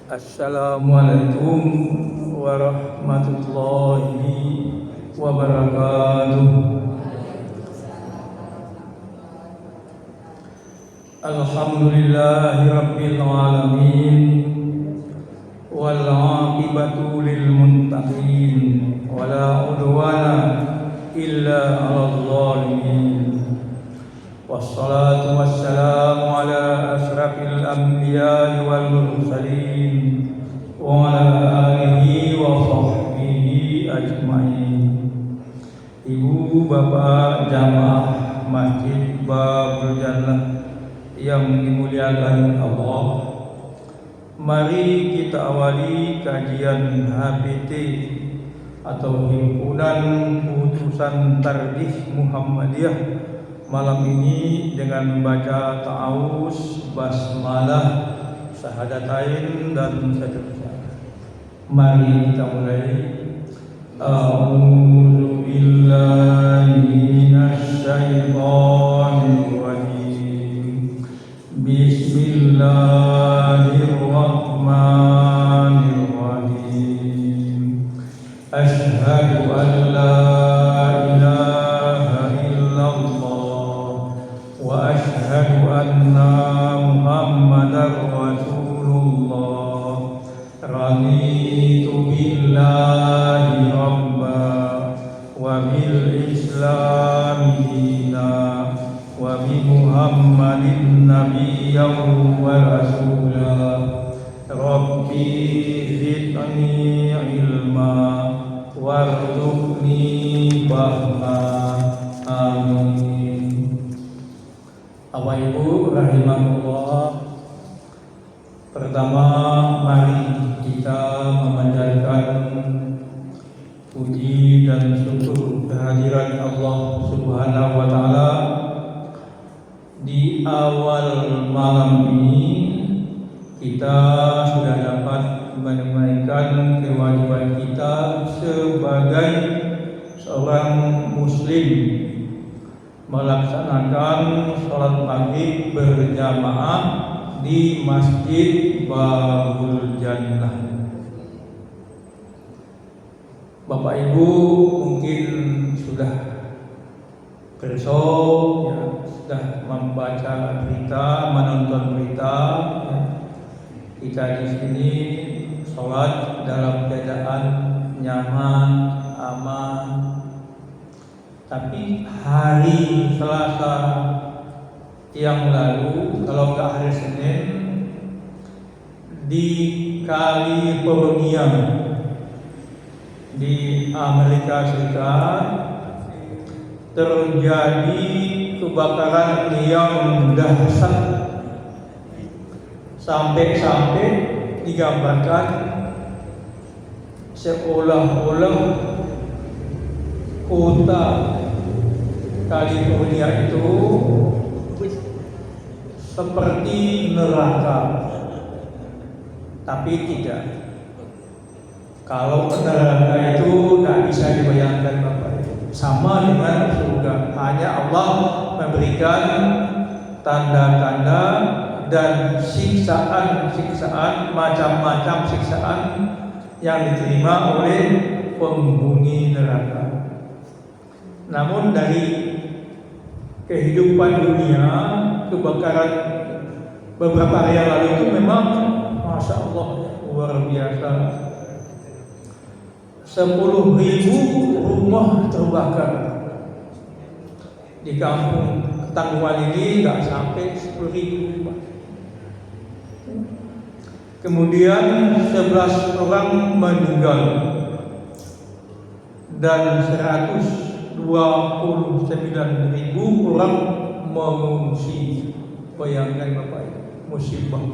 Assalamualaikum warahmatullahi wabarakatuh. Alhamdulillahi rabbil alamin wal 'aqibatu lil muttaqin wala udwana illa 'alal zalimin. Wassalatu wassalamu ala asyrafil anbiya'i wal mursalin wa ala alihi wa sahbihi ajma'in. Ibu bapak jamaah Masjid Babul Jannah yang dimuliakan Allah, mari kita awali kajian HPT atau Himpunan Putusan Tarbiyah Muhammadiyah malam ini dengan membaca ta'awuz, basmalah, syahadatain dan seterusnya. Mari kita mulai. A'udzu billahi minasy syaithanir rajim. Bismillahirrahmanirrahim. Asyhadu an la ilaha illallah wa asyhadu anna Muhammadar Rasulullah. Raditu billahi rabba wa bil islami dina wa bi Muhammadin nabiyyan wa rasulah. Rabbi zidni ilma warzuqni fahma. Amin. Bapak Ibu rahimahullah, pertama mari kita memanjatkan puji dan syukur kehadiran Allah Subhanahu wa taala. Di awal malam ini kita sudah dapat menunaikan kewajiban kita sebagai seorang muslim, melaksanakan sholat maghrib berjamaah di Masjid Babul Jannah. Bapak Ibu mungkin sudah kerso, ya, sudah membaca berita, menonton berita. Ya. Kita di sini sholat dalam keadaan nyaman, aman. Tapi hari Selasa yang lalu, kalau nggak hari Senin, di California di Amerika Serikat terjadi kebakaran yang dahsyat, sampai digambarkan seolah-olah kota California itu seperti neraka, tapi tidak. Kalau neraka itu tidak bisa dibayangkan Bapak, sama dengan surga. Hanya Allah memberikan tanda-tanda dan siksaan, macam-macam siksaan yang diterima oleh penghuni neraka. Namun dari kehidupan dunia, kebakaran beberapa hari yang lalu itu memang Masya Allah luar biasa. 10.000 rumah terbakar. Di kampung Tanggungan ini nggak sampai 10.000 rumah. Kemudian 11 orang meninggal dan 129.000 orang mengungsi. Bayangkan Bapak, musibah.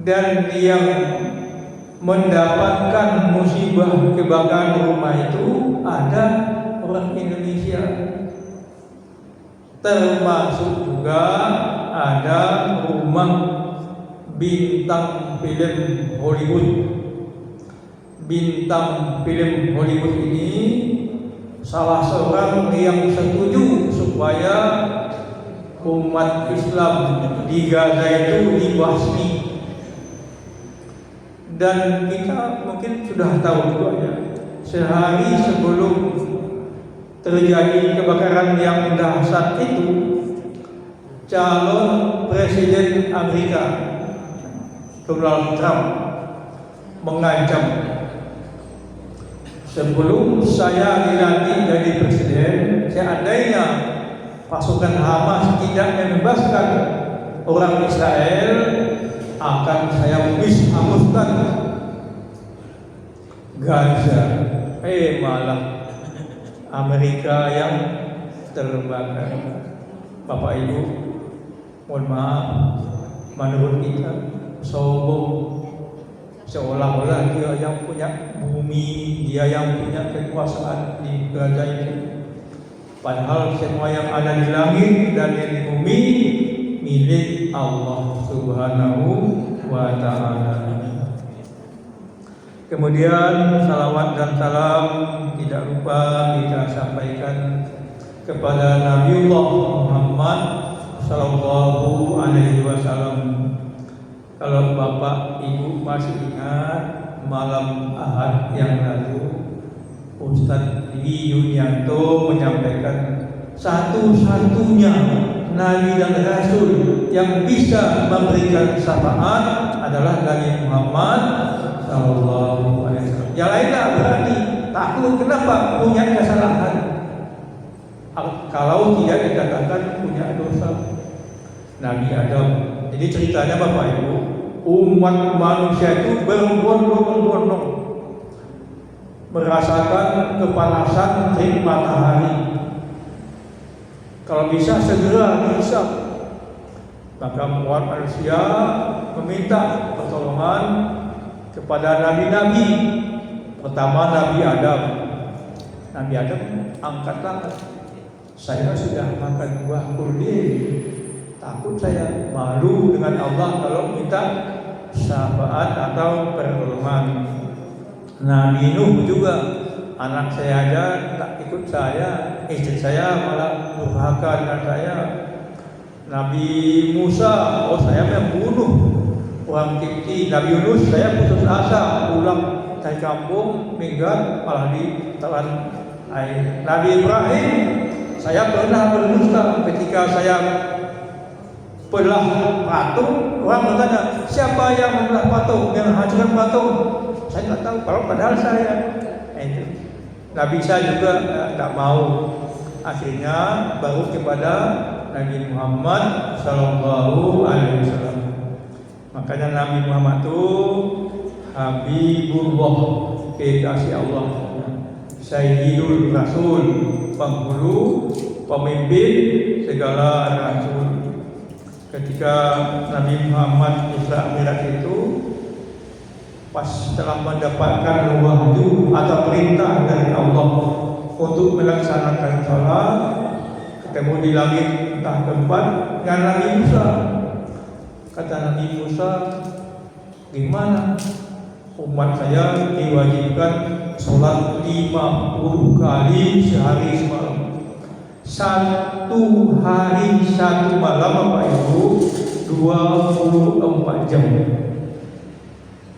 Dan yang mendapatkan musibah kebakaran rumah itu ada orang Indonesia, termasuk juga ada rumah bintang film Hollywood. Bintang film Hollywood ini salah seorang yang setuju supaya umat Islam di Gaza itu dibasmi. Dan kita mungkin sudah tahu juga ya, sehari sebelum terjadi kebakaran yang dahsyat itu, calon presiden Amerika Donald Trump mengancam, sebelum saya dilantik jadi presiden, seandainya pasukan Hamas tidak membebaskan orang Israel, akan saya hanguskan Gaza. Malah Amerika yang terbakar. Bapak Ibu, mohon maaf, menurut kita sombong, seolah-olah dia yang punya bumi, dia yang punya kekuasaan di Gaza itu. Padahal semua yang ada di langit dan di bumi milik Allah Subhanahu wa ta'ala. Kemudian salawat dan salam tidak lupa kita sampaikan kepada Nabiullah Muhammad sallallahu alaihi wasallam. Kalau Bapak Ibu masih ingat, malam Ahad yang lalu Ustadz Yunianto menyampaikan satu-satunya Nabi dan Rasul yang bisa memberikan syafaat adalah Nabi Muhammad sallallahu alaihi wasallam. Yang lainnya berani takut, kenapa? Punya kesalahan. Kalau tidak dikatakan punya dosa. Nabi Adam. Jadi ceritanya Bapak Ibu, umat manusia itu berbondong-bondong merasakan kepanasan terik matahari. Kalau bisa segera dihisap. Maka umat manusia meminta pertolongan kepada nabi-nabi. Pertama Nabi Adam. Nabi Adam angkat tangan. Saya sudah makan buah kurdi. Takut saya, malu dengan Allah kalau minta syafaat atau pertolongan. Nabi Nuh juga, anak saya aja tak ikut saya, istri saya malah durhaka dengan saya. Nabi Musa, saya membunuh orang Kipti. Nabi Yunus, saya putus asa pulang dari kampung, minggat malah ditelan air. Nabi Ibrahim, saya pernah berdusta ketika saya belah patung. Orang bertanya, siapa yang membelah patung, yang hancurkan patung? Saya nggak tahu, kalau padahal saya. Itu Nabi Isa juga tidak mau. Akhirnya baru kepada Nabi Muhammad sallallahu alaihi wasallam. Makanya Nabi Muhammad itu Habibullah, kekasih Allah, Sayyidul Rasul, penghulu, pemimpin segala rasul. Ketika Nabi Muhammad Isra Mi'raj itu, pas setelah mendapatkan wahyu atau perintah dari Allah untuk melaksanakan salat, ketemu di langit entah keempat dengan Nabi Musa. Kata Nabi Musa, gimana umat saya diwajibkan salat 50 kali sehari semalam. Satu hari satu malam Bapak Ibu 24 jam.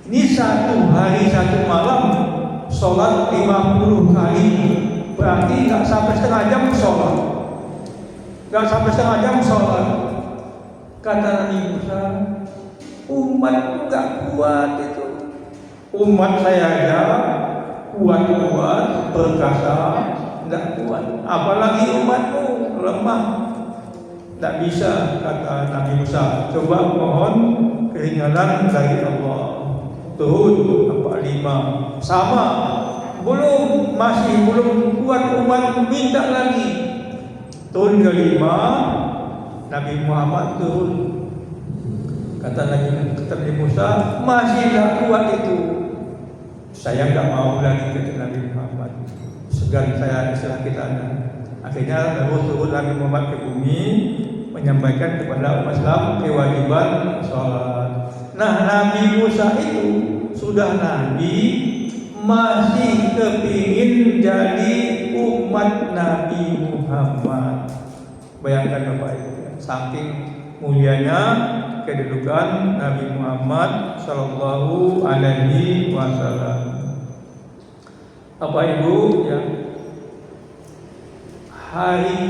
Ini satu hari satu malam sholat 50 kali, berarti nggak sampai setengah jam sholat. Nggak sampai setengah jam sholat. Kata Nabi Musa, umat nggak kuat itu. Umat saya aja kuat-kuat, perkasa, tidak kuat. Apalagi umatmu lemah, tidak bisa. Kata Nabi Musa, coba mohon keringanan dari Allah. Turun 45, sama, masih belum kuat umat, minta lagi. Turun ke 5, Nabi Muhammad turun. Kata Nabi Musa, masih tidak kuat itu. Saya tidak mau lagi ke Nabi Muhammad, segan saya istilah kita. Akhirnya terus turun Nabi Muhammad ke bumi, menyampaikan kepada umat Islam kewajiban sholat. Nah, Nabi Musa itu sudah Nabi, masih kepingin jadi umat Nabi Muhammad. Bayangkan Bapak Ibu, saking mulianya kedudukan Nabi Muhammad Sallallahu Alaihi Wasallam. Bapak Ibu, ya, hari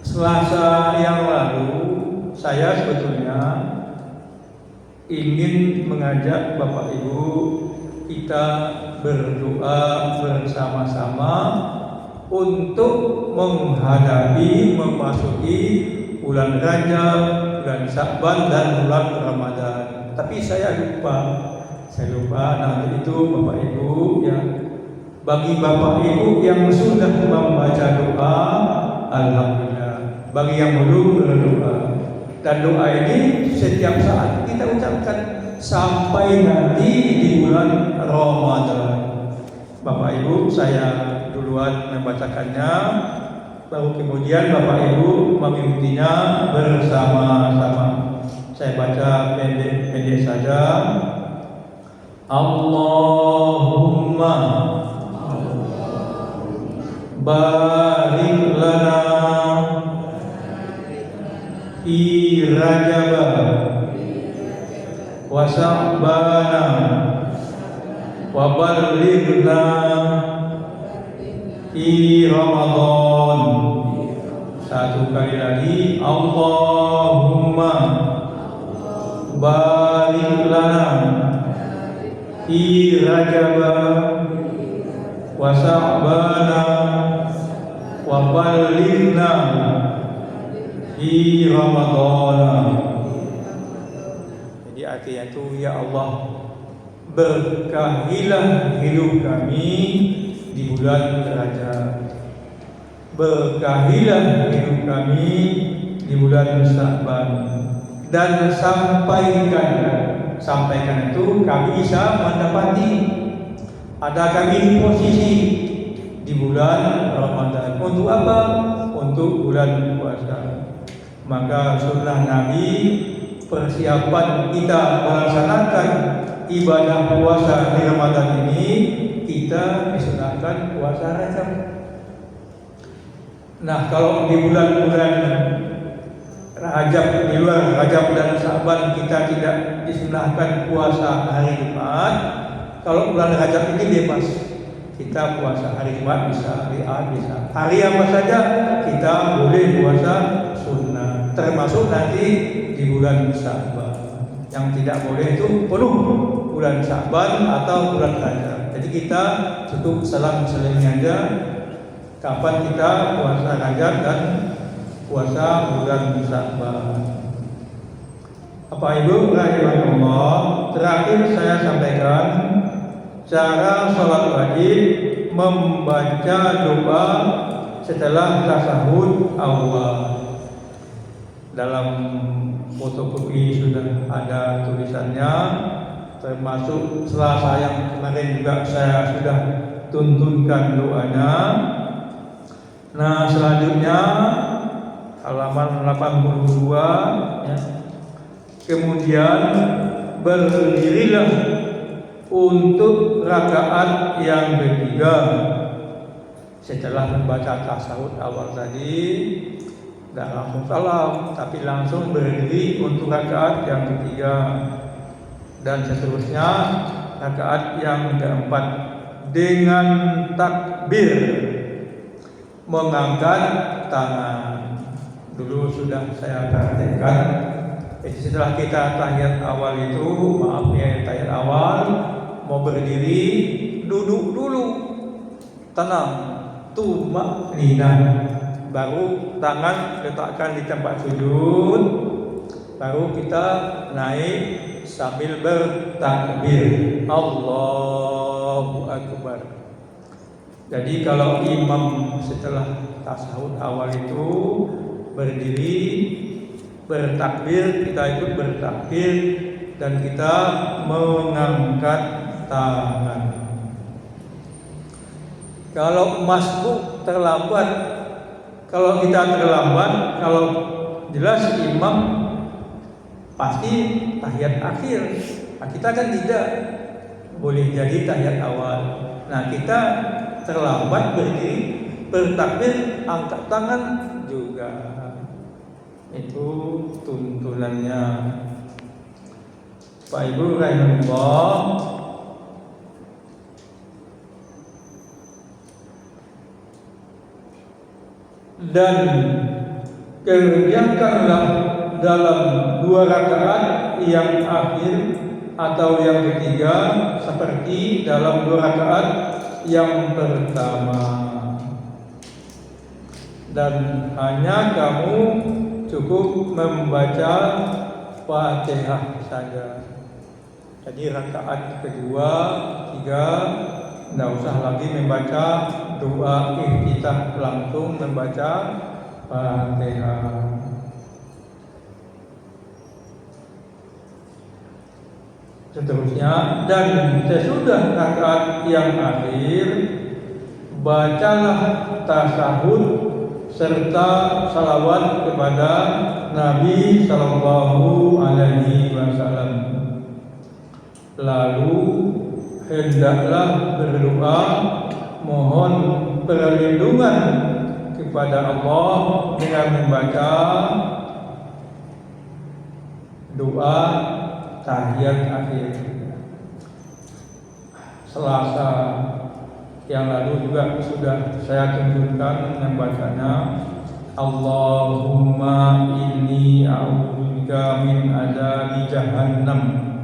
Selasa yang lalu saya sebetulnya ingin mengajak Bapak Ibu kita berdoa bersama-sama untuk menghadapi memasuki bulan Rajab, bulan Sya'ban dan bulan Ramadan. Tapi saya lupa. Nah itu Bapak Ibu, ya, bagi Bapak Ibu yang sudah membaca doa, alhamdulillah. Bagi yang belum berdoa, dan doa ini setiap saat kita ucapkan sampai nanti di bulan Ramadan. Bapak Ibu, saya duluan membacakannya, baru kemudian Bapak Ibu mengikutinya bersama-sama. Saya baca pendek-pendek saja. Allahumma barik lana fi Rajab wa Sya'bana wa ballighna fi Ramadan. Satu kali lagi, Allahumma barik lana fi Rajab wa Sya'bana wa ballighna fi Ramadan. Jadi artinya itu, ya Allah, berkahilah hidup kami di bulan Rajab, berkahilah hidup kami di bulan Sya'ban, dan sampaikan itu kami bisa mendapati ada kami di posisi di bulan Ramadan. Untuk apa? Untuk bulan puasa. Maka sunnah Nabi, persiapan kita melaksanakan ibadah puasa di Ramadan ini, kita disunahkan puasa Rajab. Nah, kalau di bulan-bulan Rajab, di luar Rajab dan Sya'ban, kita tidak disunahkan puasa hari Jumat. Kalau bulan Rajab ini bebas, kita puasa hari Jumat bisa, hari Ahad bisa, hari apa saja kita boleh puasa sunnah, termasuk nanti di bulan Sya'ban. Yang tidak boleh itu penuh bulan Sya'ban atau bulan Rajab. Jadi kita cukup selang-selingnya aja kapan kita puasa Rajab dan puasa bulan Sya'ban. Bapak Ibu rahimahullah, terakhir saya sampaikan cara sholat wajib membaca doa setelah tasahud awal. Dalam fotokopi sudah ada tulisannya, termasuk Selasa yang kemarin juga saya sudah tuntunkan doanya. Nah, selanjutnya halaman 82, ya. Kemudian berdirilah untuk rakaat yang ketiga setelah membaca tasawuf awal tadi. Tidak langsung salam, tapi langsung berdiri untuk rakaat yang ketiga, dan seterusnya rakaat yang keempat dengan takbir mengangkat tangan. Dulu sudah saya praktekkan. Jadi setelah kita tahiyat awal itu, maaf ya, tahiyat awal mau berdiri, duduk dulu, tenang, tumakninah, baru tangan letakkan di tempat sujud, baru kita naik sambil bertakbir, Allahu Akbar. Jadi kalau imam setelah tasawuf awal itu berdiri bertakbir, kita ikut bertakbir dan kita mengangkat tangan. Kalau masbuk terlambat, kalau kita terlambat, kalau jelas imam pasti tahiyat akhir. Nah, kita kan tidak, boleh jadi tahiyat awal. Nah, kita terlambat berdiri bertakbir, angkat tangan juga. Itu tuntunannya. Pak Ibu rahimahullah, dan kerjakanlah dalam 2 rakaat yang akhir atau yang ketiga seperti dalam 2 rakaat yang pertama, dan hanya kamu cukup membaca Fatihah saja. Jadi rakaat kedua, ketiga tidak usah lagi membaca doa iftitah, langsung membaca Fatihah. Seterusnya, dan sesudah rakaat yang akhir bacalah tasahud serta salawat kepada Nabi Sallallahu Alaihi Wasallam. Lalu hendaklah berdoa mohon perlindungan kepada Allah dengan membaca doa tahiyat akhir. Selasa yang lalu juga sudah saya tunjukkan membacanya. Allahumma inni a'udzubika min adzabi jahannam.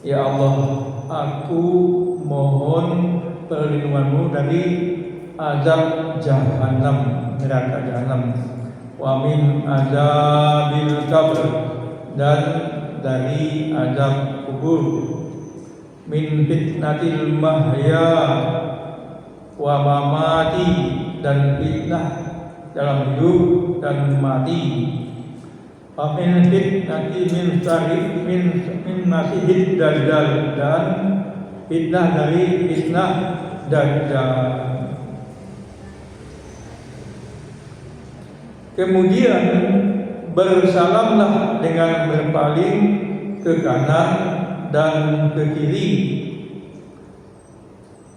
Ya Allah, aku mohon perlindunganmu dari azab jahannam, neraka jahannam. Wa min azabil qabr, dan dari azab kubur. Min fitnatil mahya wa mamati, dan fitnah dalam hidup dan mati. Wa min fitnati min masihid dajjal, dan fitnah dari fitnah dajjal. Kemudian bersalamlah dengan berpaling ke kanan dan ke kiri.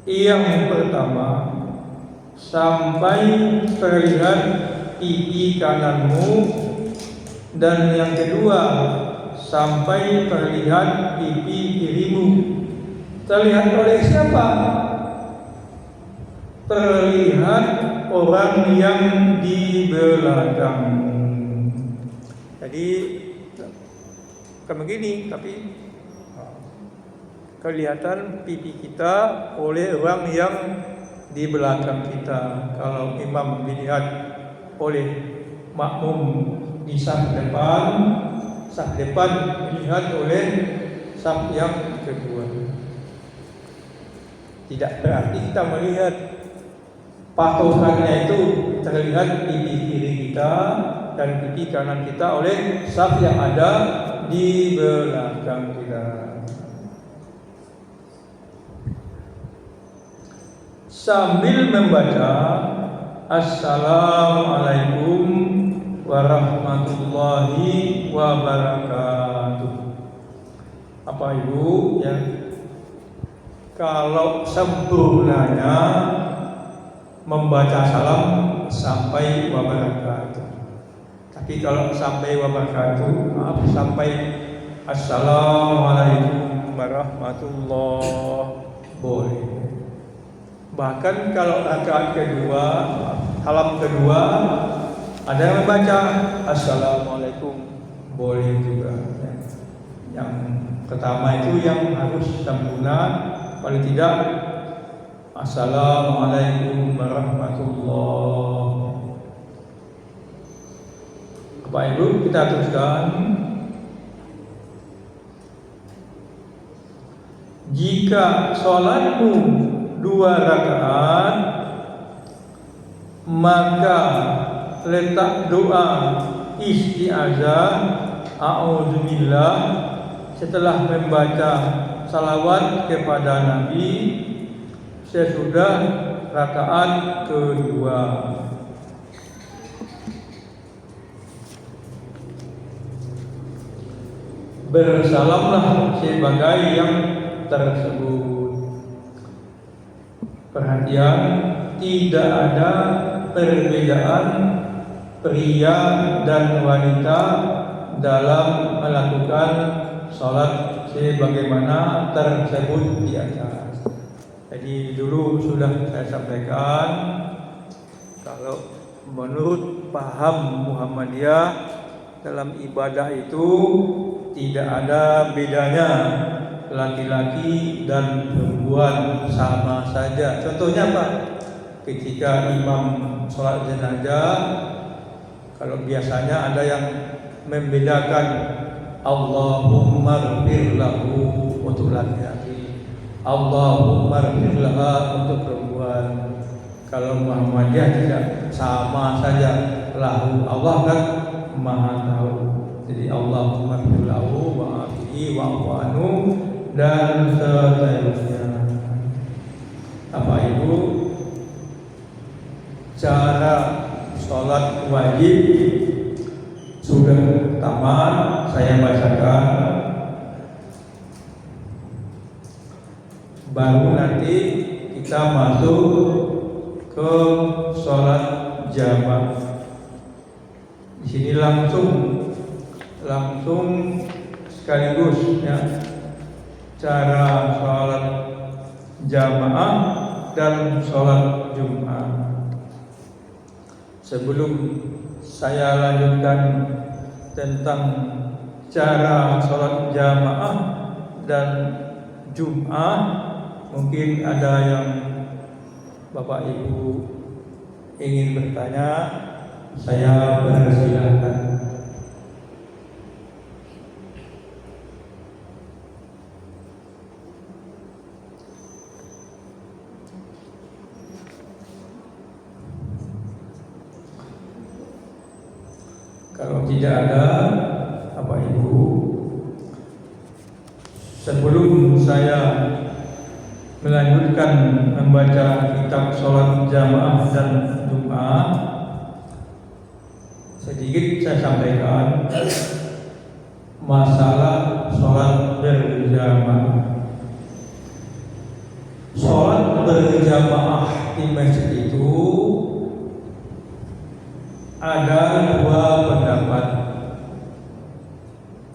Yang pertama, sampai terlihat pipi kananmu, dan yang kedua, sampai terlihat pipi kirimu. Terlihat oleh siapa? Terlihat orang yang di belakangmu. Jadi bukan begini, tapi kelihatan pipi kita oleh orang yang di belakang kita. Kalau imam dilihat oleh makmum di saf depan dilihat oleh saf yang kedua. Tidak berarti kita melihat patokannya itu terlihat pipi kiri kita dan pipi kanan kita oleh saf yang ada di belakang kita. Sambil membaca Assalamualaikum warahmatullahi wabarakatuh. Apa Ibu ya? Kalau sempurnanya membaca salam sampai wabarakatuh. Tapi kalau sampai wabarakatuh, maaf, sampai Assalamualaikum warahmatullahi boleh. Bahkan kalau rakaat kedua, salam kedua, ada yang membaca Assalamualaikum, boleh juga. Yang pertama itu yang harus sempurna, paling tidak Assalamualaikum warahmatullahi. Bapak Ibu, kita teruskan. Jika sholatmu 2 rakaat, maka letak doa isti'azah a'udzubillah setelah membaca salawat kepada Nabi sesudah rakaat kedua. Bersalamlah sebagai yang tersebut. Perhatian, tidak ada perbedaan pria dan wanita dalam melakukan sholat sebagaimana tersebut di atas. Jadi dulu sudah saya sampaikan, kalau menurut paham Muhammadiyah dalam ibadah itu tidak ada bedanya laki-laki dan perempuan, sama saja. Contohnya apa? Ketika imam sholat jenazah, kalau biasanya ada yang membedakan Allahumma ighfir lahu untuk laki-laki, Allahumma ighfir laha untuk perempuan. Kalau Muhammadiyah tidak, sama saja, lahu, Allah kan Maha tahu. Jadi Allahumma ighfir lahu wa afihi wa'fu anhu dan seterusnya. Apa itu? Cara sholat wajib sudah tamat, saya bacakan. Baru nanti kita masuk ke sholat jamaah. Di sini langsung sekaligus ya, cara sholat jamaah dan sholat Jumat. Sebelum saya lanjutkan tentang cara sholat jamaah dan Jumat, mungkin ada yang Bapak Ibu ingin bertanya, saya persilahkan. Kalau tidak ada, Bapak Ibu, sebelum saya melanjutkan membaca kitab sholat jamaah dan Jumat, sedikit saya sampaikan masalah sholat berjamaah. Sholat berjamaah di masjid itu ada dua pendapat.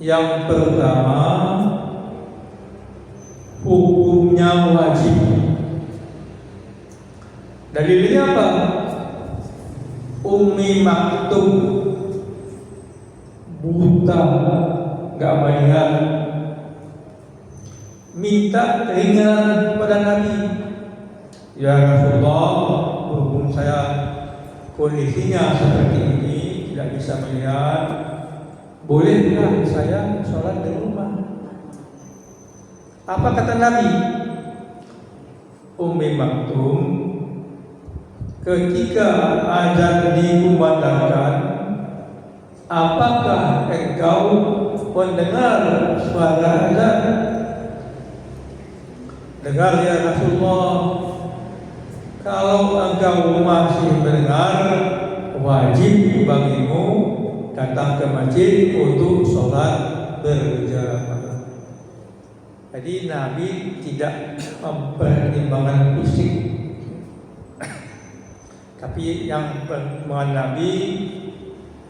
Yang pertama, hukumnya wajib. Dalilnya apa? Ummi Maktum, buta, gak melihat, minta keringanan kepada Nabi. Ya Rasulullah, berhubung saya kondisinya seperti ini, tidak bisa melihat, bolehkah saya sholat di rumah? Apa kata Nabi? Ummi Maktum, ketika azan dikumandangkan, apakah engkau mendengar suara azan? Dengar ya Rasulullah. Kalau engkau masih mendengar, wajib bagimu datang ke masjid untuk sholat berjamaah. Jadi Nabi tidak mempertimbangkan fisik, tapi yang pertimbangan Nabi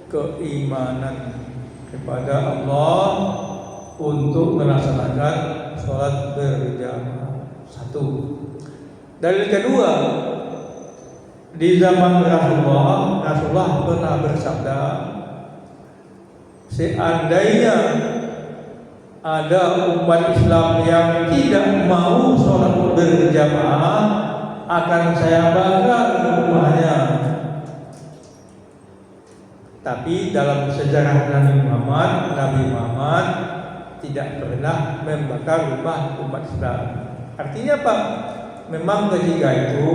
keimanan kepada Allah untuk melaksanakan sholat berjamaah. Satu. Dalil kedua, di zaman Rasulullah pernah bersabda, seandainya ada umat Islam yang tidak mau sholat berjamaah, akan saya bakar rumahnya. Tapi dalam sejarah Nabi Muhammad tidak pernah membakar rumah umat Islam. Artinya apa? Memang ketika itu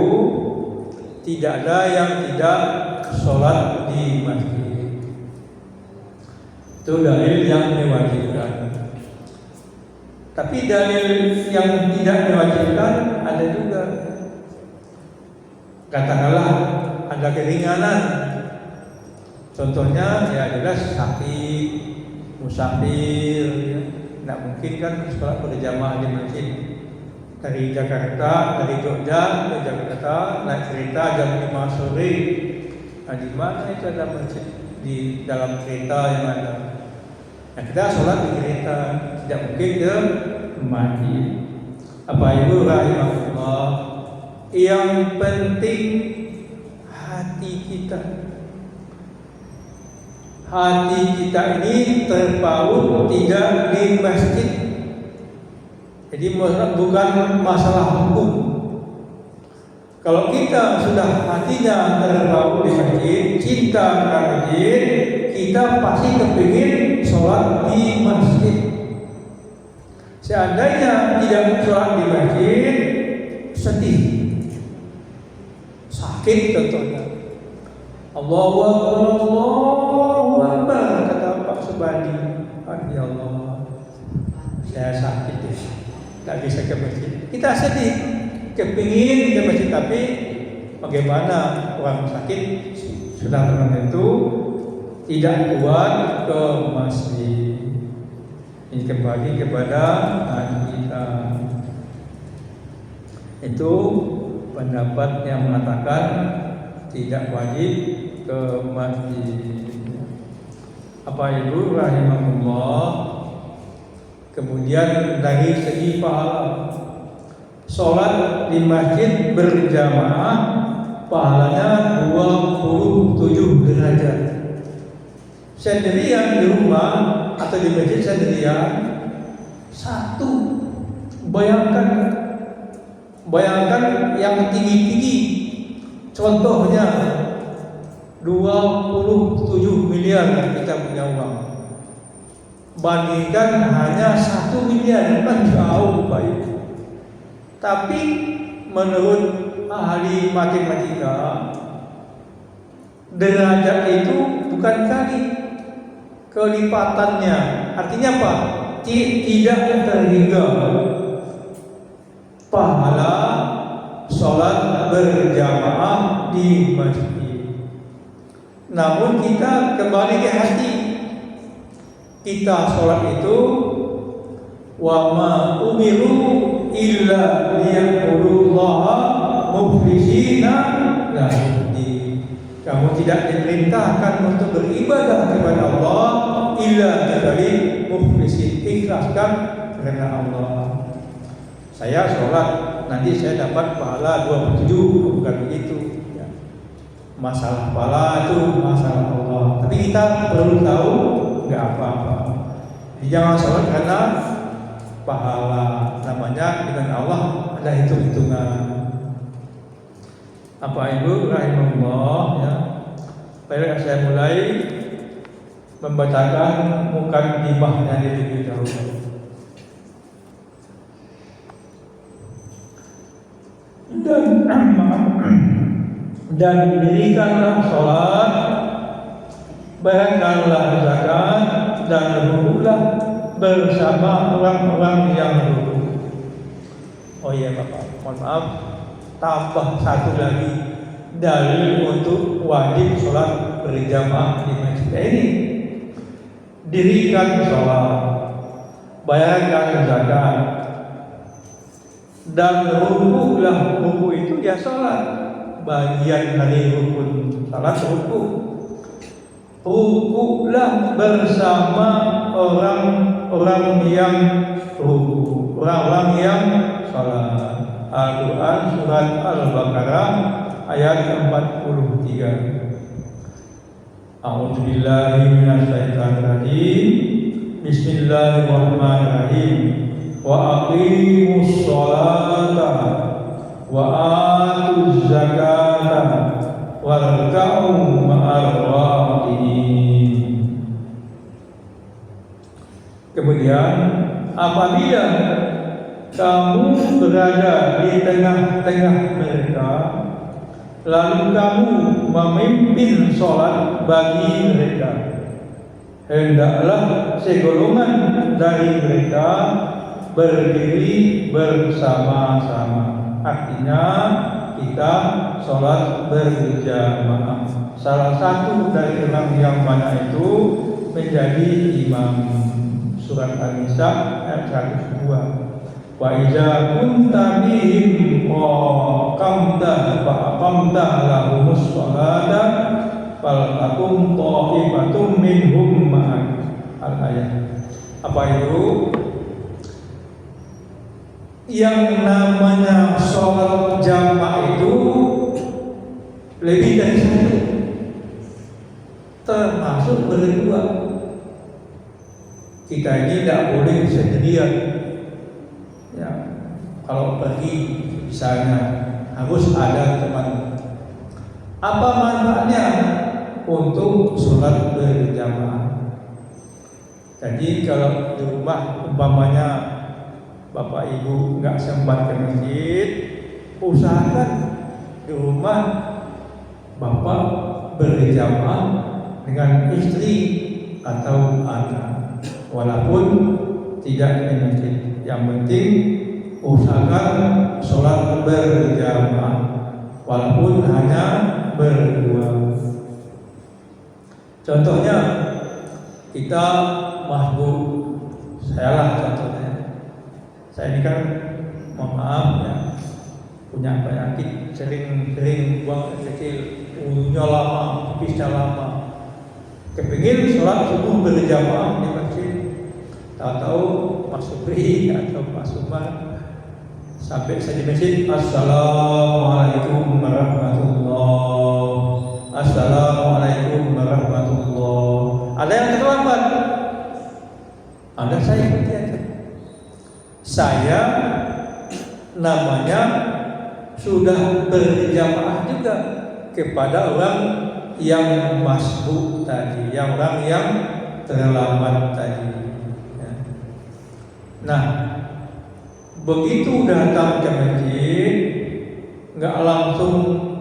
tidak ada yang tidak sholat di masjid. Itu dalil yang mewajibkan. Tapi dalil yang tidak mewajibkan ada juga. Katakanlah ada keringanan. Contohnya ya jelas sakit, musafir, ya. Tidak mungkin kan sholat berjamaah di masjid. Dari Jakarta, dari Jogja ke Jakarta naik kereta jam 5 sore, di mana itu ada masjid? Di dalam kereta yang ada. Nah, kita sholat di kereta, tidak mungkin ke masjid. Apa ibu rahimahullah, yang penting hati kita. Hati kita ini terpaut tidak di masjid. Jadi bukan masalah hukum. Kalau kita sudah hatinya terpaut di masjid, cinta kepada masjid, kita pasti kepingin sholat di masjid. Seandainya tidak sholat di masjid, sedih, sakit contohnya. Allahu Akbar, kata Pak Subandi. Ya Allah, saya sakit ya, tak bisa ke masjid. Kita sedih, kepingin ke masjid, tapi bagaimana orang sakit sudah tentu tidak kuat ke masjid. Ini kembali kepada hati kita. Itu pendapat yang mengatakan tidak wajib ke masjid. Apa ibu rahimahullah? Kemudian dari segi pahala, sholat di masjid berjamaah pahalanya 27 derajat. Sendirian di rumah atau di masjid sendirian satu. Bayangkan yang tinggi-tinggi, contohnya 27 miliar kita punya uang, bandingkan hanya 1 miliar, kan jauh baik. Tapi menurut ahli matematika, derajat itu bukan kali kelipatannya. Artinya apa? Tidak terhingga pahala sholat berjamaah di masjid. Namun kita kembali ke hati. Kita sholat itu wa ma umiru illa liya'budullaha mukhlishina lahu. Kamu tidak diperintahkan untuk beribadah kepada Allah illa kecuali mukhlisin, ikhlaskan karena Allah. Saya sholat, nanti saya dapat pahala 27, bukan begitu. Masalah pahala itu masalah Allah. Tapi kita perlu tahu nggak apa-apa. Jadi jangan sholat karena pahala, namanya dengan Allah ada hitung-hitungan. Apa ibu rahimahullah ya. Baik, saya mulai membacakan mukaddimahnya terlebih dahulu. Dan dirikanlah sholat, bayarkanlah zakat, dan rukuklah bersama orang-orang yang rukuk. Oh iya Bapak, mohon maaf, tambah satu lagi dalil untuk wajib sholat berjamaah di masjid ini. Dirikan sholat, bayarkan zakat, dan rukuklah. Rukuk itu ya sholat, bagian dari rukun salat rukuk. Rukuklah bersama orang-orang yang rukuk, orang-orang yang salat. Al-Quran surat Al-Baqarah ayat 43. A'udzubillahi minasyaitonirrajim. Bismillahirrahmanirrahim. Wa aqimus sholata wa atuz zakata warka'u ma'ar raki'in. Kemudian apabila kamu berada di tengah-tengah mereka, lalu kamu memimpin sholat bagi mereka, hendaklah segolongan dari mereka berdiri bersama-sama. Artinya kita sholat berjamaah. Salah satu dari orang yang mana itu menjadi imam. Surat An-Nisa ayat 102. Wa iza kunta bihim qamta fa aqamta lahumus sholata fal takum ta'ifatum minhum ma'ak. Al-ayat. Apa itu? Yang namanya sholat jamaah itu lebih dari satu, termasuk berdua. Kita ini tidak boleh sendirian. Ya, kalau pergi misalnya harus ada teman. Apa manfaatnya? Untuk sholat berjamaah. Jadi kalau di rumah umpamanya Bapak Ibu nggak sempat ke masjid, usahakan di rumah Bapak berjamaah dengan istri atau anak, walaupun tidak di masjid. Yang penting usahakan sholat berjamaah, walaupun hanya berdua. Contohnya kita mahbub, saya lah contohnya. Saya ini kan, mohon maaf ya, punya penyakit sering buang air kecil, wudhunya lama, pipisnya lama. Kepingin sholat subuh berjamaah di masjid, tahu-tahu Mas Supri atau Mas Umar sampai saya di masjid, Assalamualaikum warahmatullahi, Assalamualaikum warahmatullahi. Ada yang terlambat, ada saya ikuti aja. Saya namanya sudah berjamaah juga kepada orang yang masbuk tadi, yang orang yang terlambat tadi. Nah, begitu datang ke masjid, nggak langsung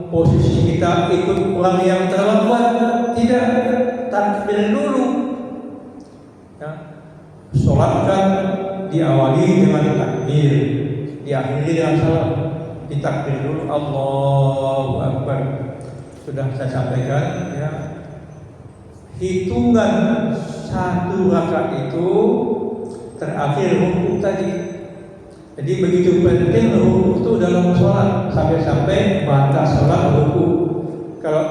posisi kita ikut orang yang terlambat, tidak, takbir dulu. Ya. Sholat kan diawali dengan takbir, diakhiri dengan salam. Ditakbir dulu, Allahu Akbar. Sudah saya sampaikan ya, hitungan satu rakaat itu terakhir rukuk tadi. Jadi begitu penting rukuk itu dalam sholat, sampai-sampai batas sholat rukuk. Kalau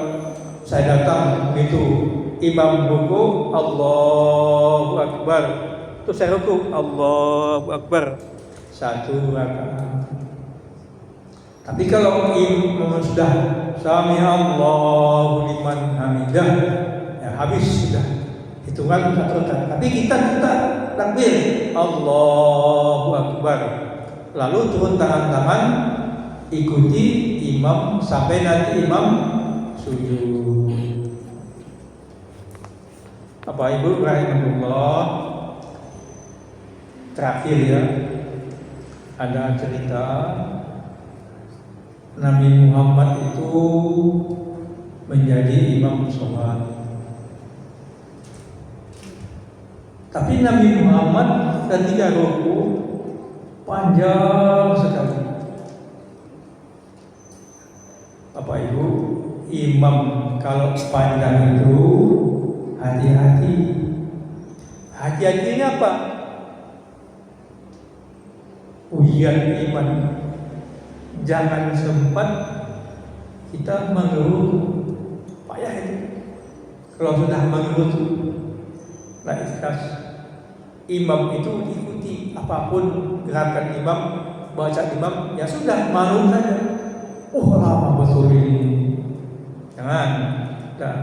saya datang begitu imam rukuk, Allahu Akbar, terus saya rukuk, Allahu Akbar, satu rakaat. Tapi kalau imam sudah sami Allahu liman hamidah, ya habis sudah hitungan satu rakaat. Tapi kita takbir Allahu Akbar, lalu turun tangan-tangan, ikuti imam sampai nanti imam sujud. Bapak Ibu rahimahullah, terakhir ya, ada cerita Nabi Muhammad itu menjadi imam sholat. Tapi Nabi Muhammad ketika rukuk panjang sekali. Bapak Ibu, imam kalau panjang itu hati-hati. Hati-hatinya apa? Ujian iman. Jangan sempat kita mengeluh, payah itu. Kalau sudah mengeluh, nah ikhlas. Imam itu diikuti, apapun gerakan imam, baca imam, ya sudah, malu saja. Lama betul ini. Jangan. Nah,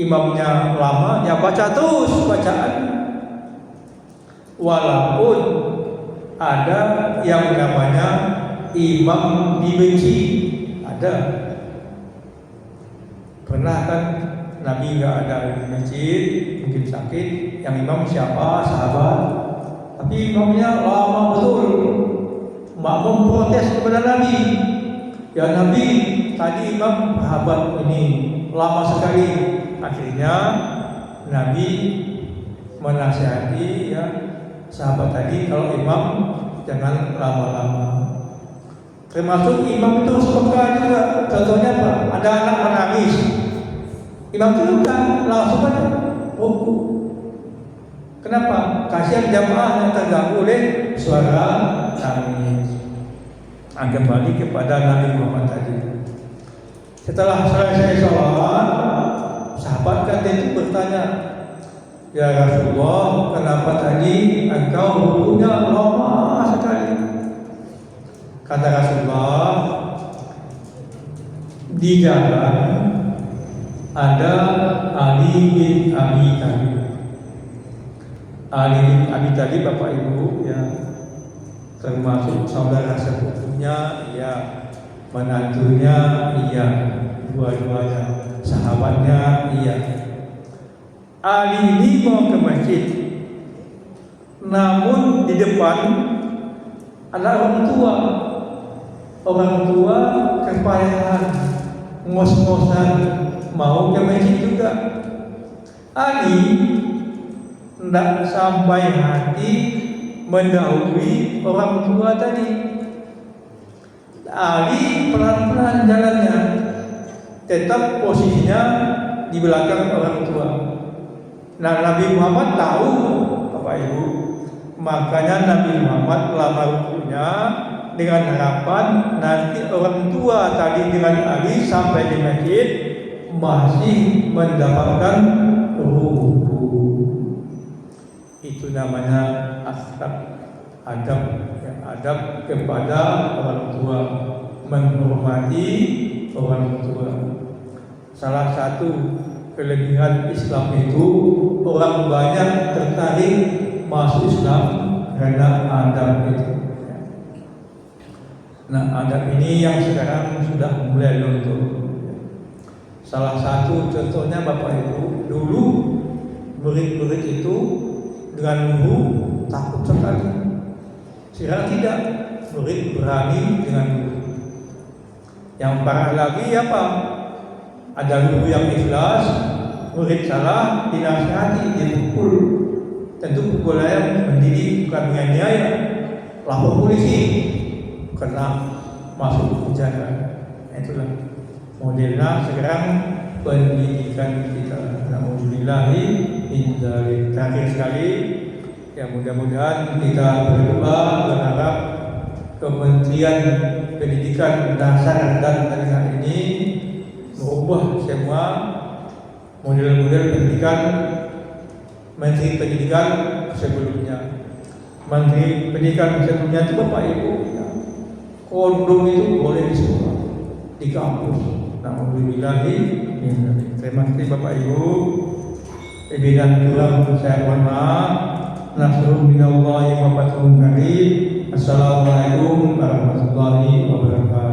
imamnya lama, ya baca terus bacaan. Walaupun ada yang namanya imam dibenci, ada. Pernah kan Nabi nggak ada di masjid, mungkin sakit, yang imam siapa? Sahabat. Tapi imamnya lama betul. Makmum protes kepada Nabi, ya Nabi, tadi imam sahabat ini lama sekali. Akhirnya Nabi menasihati ya sahabat tadi, kalau imam jangan lama-lama. Termasuk imam itu harus peka juga. Contohnya apa? Ada anak menangis, imam itu kan langsung aja rukuk. Kenapa? Kasihan jamaah yang terganggu oleh suara tangis. Kembali kepada Nabi Muhammad tadi. Setelah selesai sholat, Sahabat kata itu bertanya, ya Rasulullah, kenapa tadi engkau bukunya lama sekali? Kata Rasulullah, di jalan ada Ali bin Abi Thalib. Ali bin Abi Thalib, Bapak Ibu, ya, termasuk saudara sepupunya, ya, menantunya, iya, dua-duanya sahabatnya, iya. Ali ini mau ke masjid, namun di depan ada orang tua. Orang tua kepayahan, ngos-ngosan mau ke masjid juga. Ali tidak sampai hati mendahului orang tua tadi. Ali pelan-pelan jalannya, tetap posisinya di belakang orang tua. Nah, Nabi Muhammad tahu, Bapak Ibu, makanya Nabi Muhammad lama rukunya dengan harapan nanti orang tua tadi dengan Ali sampai di masjid masih mendapatkan ruku. Itu namanya akhlak, adab, ya, adab kepada orang tua, menghormati orang tua. Salah satu kelebihan Islam itu orang banyak tertarik masuk Islam karena adab itu. Nah, adab ini yang sekarang sudah mulai luntur. Salah satu contohnya Bapak Ibu, dulu murid-murid itu dengan guru takut sekali. Sekarang tidak, murid berani dengan guru. Yang parah lagi apa? Ada guru yang ikhlas, murid salah, dinasihati, dipukul. Tentu pukulannya mendidik, bukan menganiaya. Lapor polisi, kena masuk penjara. Itulah modelnya sekarang pendidikan kita. Alhamdulillahi indalik. Terakhir sekali, ya, mudah-mudahan kita berdoa berharap Kementerian Pendidikan Dasar dan Menengah ini merubah semua model-model pendidikan Menteri Pendidikan sebelumnya. Menteri Pendidikan sebelumnya itu Bapak Ibu, ya, kondom itu boleh di sekolah, di kampus. Alhamdulillahi. Terima kasih Bapak Ibu. Lebih dan kurang saya mohon maaf. Nasrul minallahi wa fathun qarib. Assalamualaikum warahmatullahi wabarakatuh.